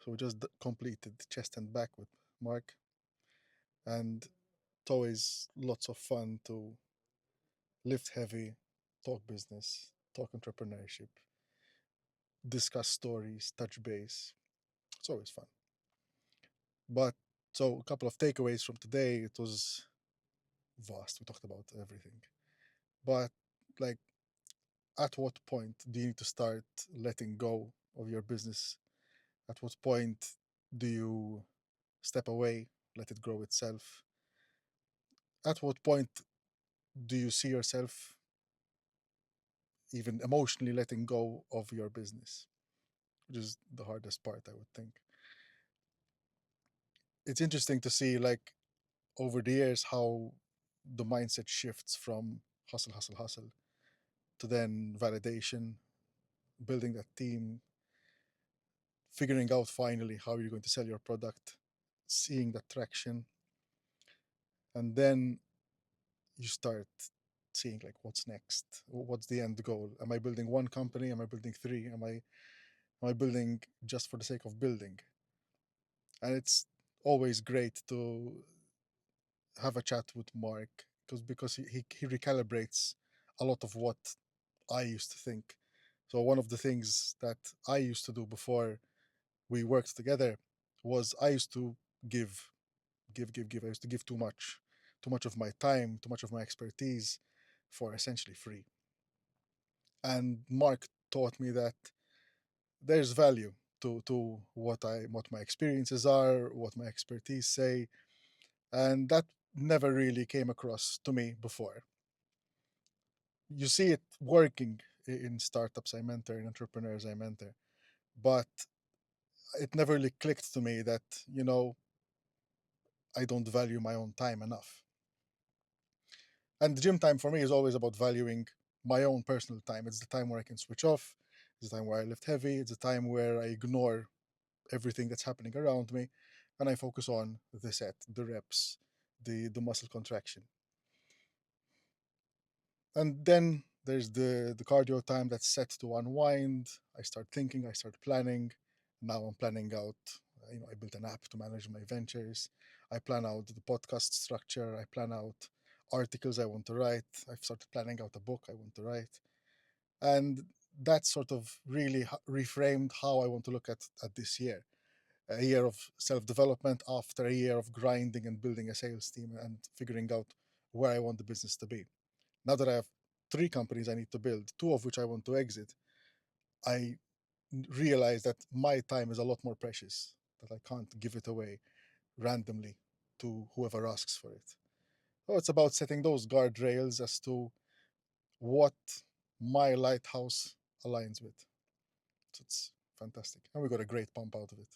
So we just completed chest and back with Mark, and it's always lots of fun to lift heavy, talk business, talk entrepreneurship, discuss stories, touch base. It's always fun. But so a couple of takeaways from today. It was vast. We talked about everything. But like, at what point do you need to start letting go of your business? At what point do you step away, let it grow itself? At what point do you see yourself even emotionally letting go of your business? Which is the hardest part, I would think. It's interesting to see, like, over the years, how the mindset shifts from hustle, hustle, hustle to then validation, building that team, figuring out finally how you're going to sell your product, seeing that traction, and then you start seeing, like, what's next, what's the end goal. Am I building one company? Am I building three? Am I building just for the sake of building? And it's always great to have a chat with Mark, because he recalibrates a lot of what I used to think. So one of the things that I used to do before we worked together was I used to give, give. I used to give too much of my time, too much of my expertise for essentially free. And Mark taught me that there's value to what my experiences are, what my expertise say, and that never really came across to me before. You see it working in startups I mentor, in entrepreneurs I mentor, but it never really clicked to me that, I don't value my own time enough. And the gym time for me is always about valuing my own personal time. It's the time where I can switch off. It's the time where I lift heavy. It's the time where I ignore everything that's happening around me and I focus on the set, the reps, the muscle contraction. And then there's the cardio time that's set to unwind. I start thinking, I start planning. Now I'm planning out, I built an app to manage my ventures. I plan out the podcast structure. I plan out articles I want to write. I've started planning out a book I want to write. And that sort of really reframed how I want to look at this year. A year of self-development after a year of grinding and building a sales team and figuring out where I want the business to be. Now that I have three companies I need to build, two of which I want to exit, I realize that my time is a lot more precious, that I can't give it away randomly to whoever asks for it. So it's about setting those guardrails as to what my lighthouse aligns with. So it's fantastic. And we got a great pump out of it.